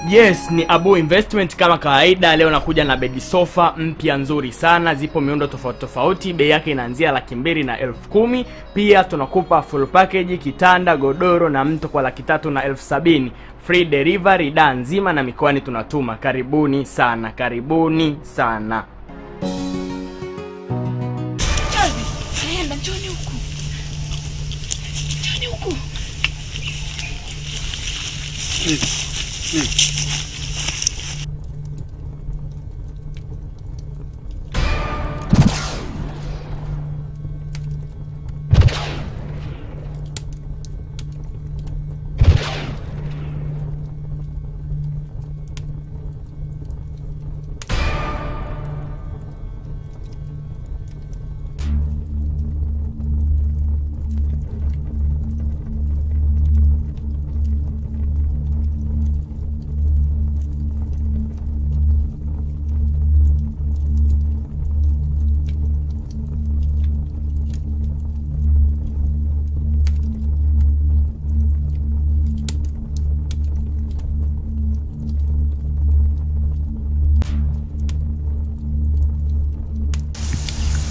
Yes, ni Abu Investment kama kawaida. Leo nakuja na bed sofa mpya nzuri sana. Zipo miundo tofauti tofauti. Bei yake inaanzia 210,000. Pia tunakupa full package, kitanda, godoro na mto kwa 370,000. Free delivery da nzima na mikoani tunatuma. Karibuni sana, karibuni sana. Nenda njoni huku. Njoni huku.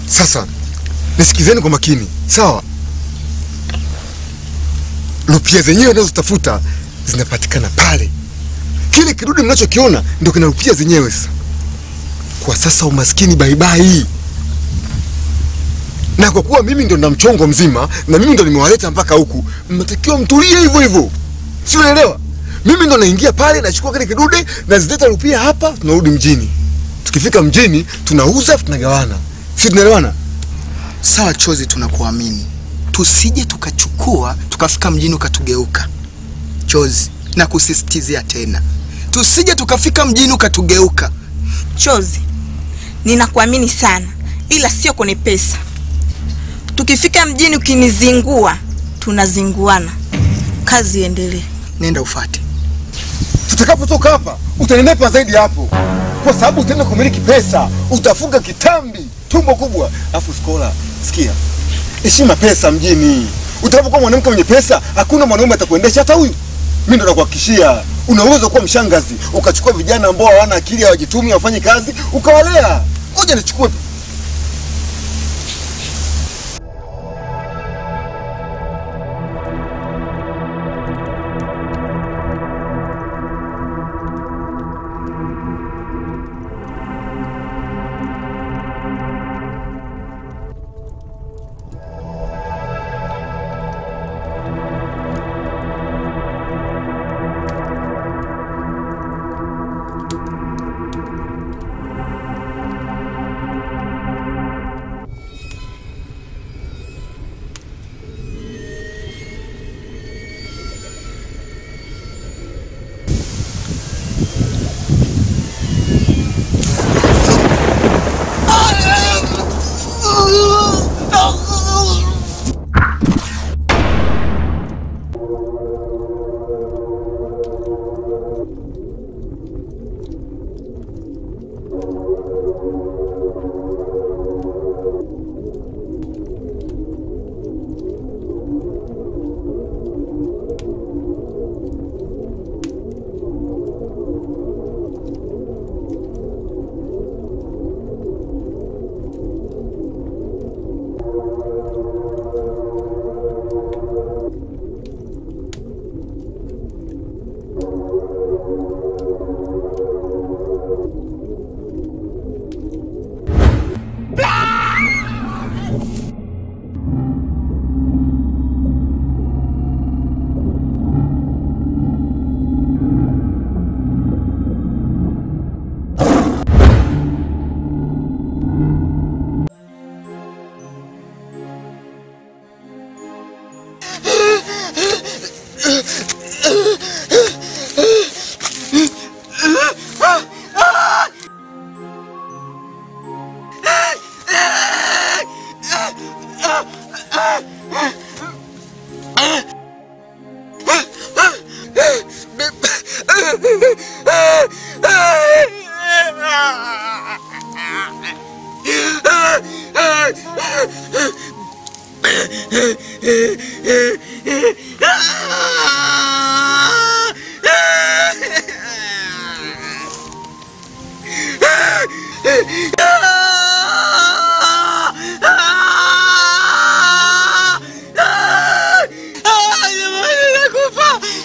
Sasa nisikizeni kwa makini, sawa? Rupia zenyewe nazotafuta zinapatikana pale. Kile kidude mnachokiona ndio kina rupia zenyewe. Sasa kwa sasa umaskini bye bye. Na kwa kuwa mimi ndio na mchongo mzima na mimi ndio nimewaleta mpaka huku, mnatakiwa mtulie hivyo hivyo. Si unaelewa? Mimi ndio naingia pale nachukua kile kidude na zileta rupia hapa, tunarudi mjini. Tukifika mjini tunauza, tunagawana. Sisi tunaelewana? Sawa Chozi, tunakuamini. Tusije tukachukua tukafika mjini ukatugeuka. Chozi, na kusisitizia tena. Tusije tukafika mjini ukatugeuka. Chozi, ninakuamini sana, ila sio kwenye pesa. Tukifika mjini ukinizingua, tunazinguana. Kazi iendelee. Nenda ufate. Tutakapotoka hapa utanenepa zaidi hapo. Kwa sababu utaenda kumiliki pesa, utafuga kitambi, tumbo kubwa. Afu skola, sikia. Heshima pesa mjini. Utakapokuwa mwanamke mwenye pesa, hakuna mwanaume atakuendesha hata huyu. Mimi ndo nakuhakikishia, unaweza kuwa mshangazi, ukachukua vijana ambao hawana akili, hawajitumi, wafanye kazi, ukawalea. Ngoja nichukue.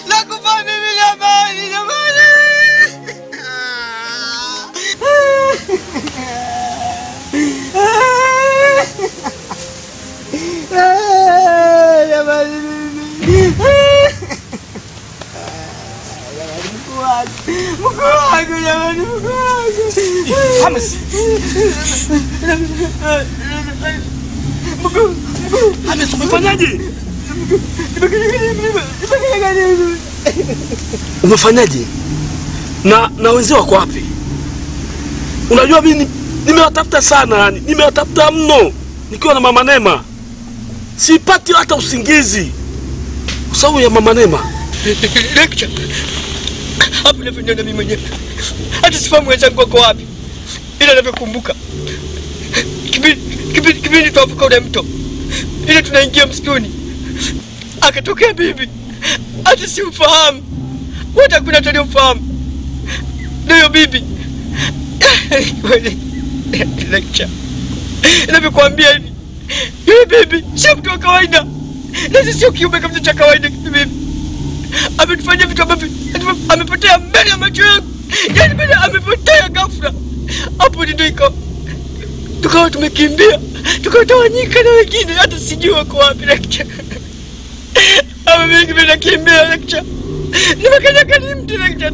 Nakufa mimi jamani, jamani. Mkuu jamani, Hamis, umefanyaje? Umefanyaje? Na wenzao wako wapi? Unajua mimi nimewatafuta sana, yani nimewatafuta mno nikiwa na Mama Neema. Sipati hata usingizi kwa sababu ya Mama Neema. Lecture. Hapo ndio mimi mwenyewe. Hata sifahamu wenzangu wako wapi. Ila ninavyokumbuka. Kipindi tuavuka ule mto. Ile tunaingia msituni. Akatokea bibi. Hata simfahamu. Wote kuna tuliomfahamu. Ndio bibi. Lecture. Ninavyokuambia hivi. Yule bibi sio mtu wa kawaida. Na sio kiumbe kabisa cha kawaida bibi. Ametufanyia vitu ambavyo amepotea mbele ya macho yangu. Yaani mbele amepotea ghafla. Hapo ndio tukawa tumekimbia. Tukatawanyika na wengine hata sijui wako wapi lecture. Hapo mimi nakimbia lecture. Nimekaja ni mtu lecture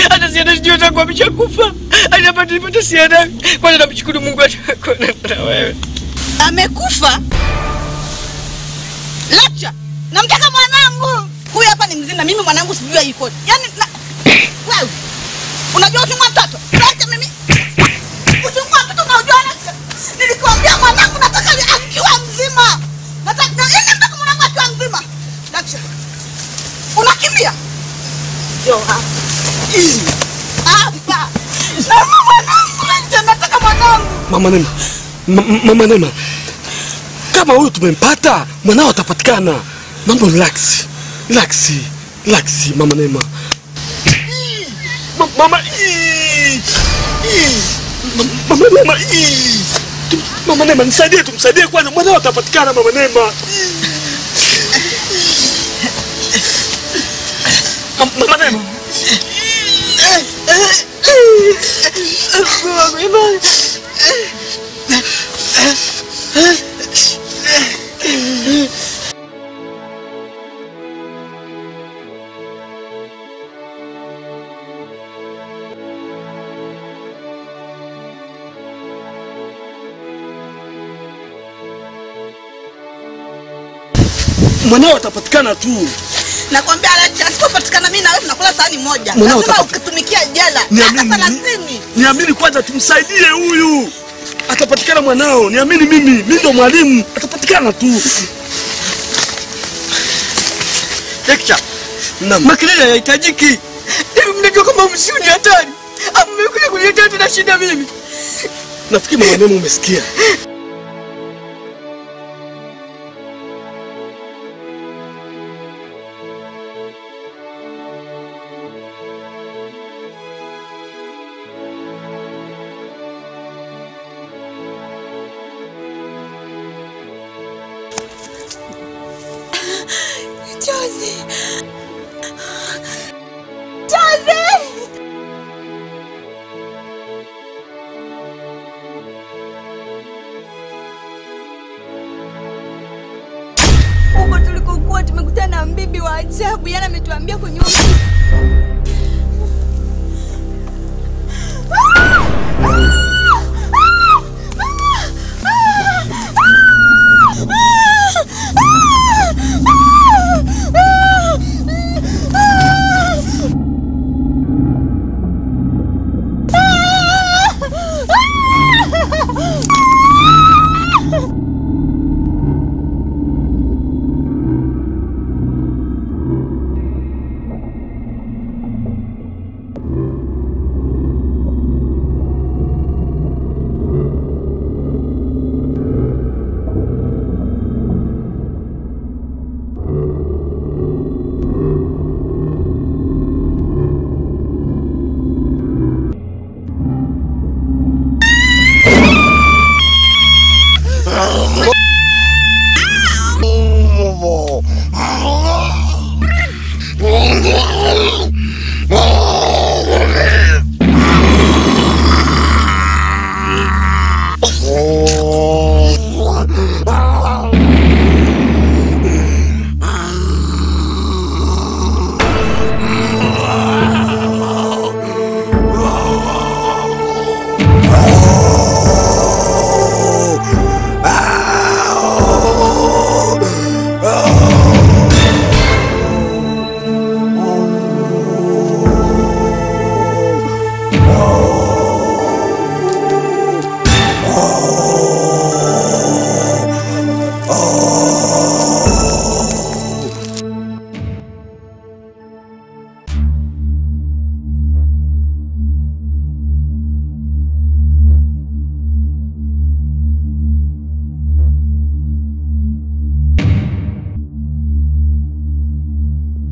hata siada sijui tangu ameshakufa. Alipata nilipata siada. Kwanza namshukuru Mungu na wewe. Amekufa? Lecture. Namtaka mwanangu. Huyu hapa ni mzinga, mimi mwanangu sijui yuko. Yaani wewe unajua utumwa mtoto? Acha mimi. Utumwa mtoto unajua nini? Nilikwambia mwanangu nataka akiwa mzima. Nataka nataka mwanangu akiwa mzima. Acha. Unakimbia? Yo hapa. Hapa. Na mwanangu nataka mwanangu. Mama Neema. Kama huyu tumempata, mwanao atapatikana. Mambo relax. Relax, Mama Neema. Mama Neema, nisaidie, tumsaidie kwanza. Mwanao atapatikana, Mama Neema. Mama Neema. Mwanao atapatikana tu. Nakwambia Lecture, asipopatikana mimi na wewe tunakula sahani moja. Lazima ukitumikia jela. Hata 30. Niamini kwanza, tumsaidie huyu. Atapatikana mwanao. Niamini mimi ndo mwalimu. Atapatikana tu. Lecture. Makelele hayahitajiki. Hivi mnajua kama msiu ni hatari. Mmekuja kuniletea tena shida mimi. Nafikiri Mama Neema umesikia. Huko tulikokuwa tumekutana na mbibi wa ajabu, yana ametuambia kwenye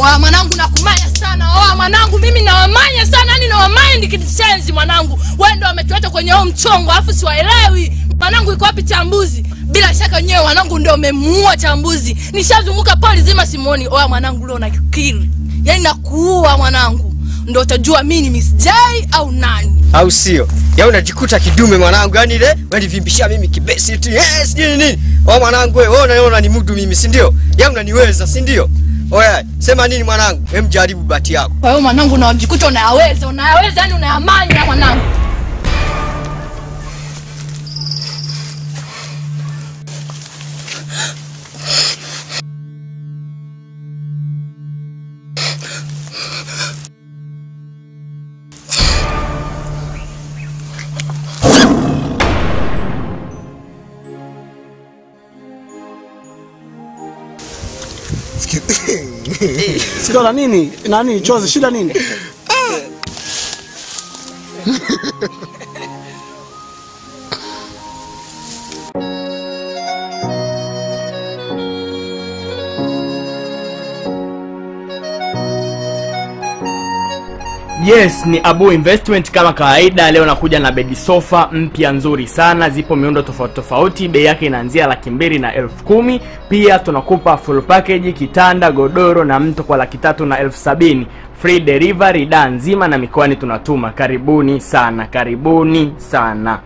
Oa mwanangu nakumanya sana. Oa mwanangu mimi nawamanya sana, yani nawamanya ndikitenzi mwanangu. Wewe ndio umetuacha kwenye huo mchongo afu siwaelewi. Mwanangu iko wapi Chambuzi? Bila shaka nyewe mwanangu ndio umemuua Chambuzi. Nishazunguka poli zima simuoni. Oa mwanangu leo nakukiri. Yaani nakuua mwanangu. Ndio utajua mimi ni Miss Jay au nani. Au sio? Ya unajikuta kidume mwanangu, yani ile walivimbishia mimi kibesi tu. Yes, nini? Oa mwanangu wewe unaona ni mudu mimi, si ndio? Ya unaniweza, si ndio? Oya, sema nini mwanangu? Hem jaribu bahati yako. Kwa hiyo mwanangu unajikuta unayaweza yani unayamanya mwanangu. Sikola nini? Nani chozi shida nini? Yes, ni Abu Investment kama kawaida. Leo nakuja na bedi sofa mpya nzuri sana. Zipo miundo tofauti tofauti. Bei yake inaanzia 200,000 na 10,000. Pia tunakupa full package, kitanda, godoro na mto kwa 300,000 na 70,000. Free delivery da nzima na mikoani tunatuma. Karibuni sana. Karibuni sana.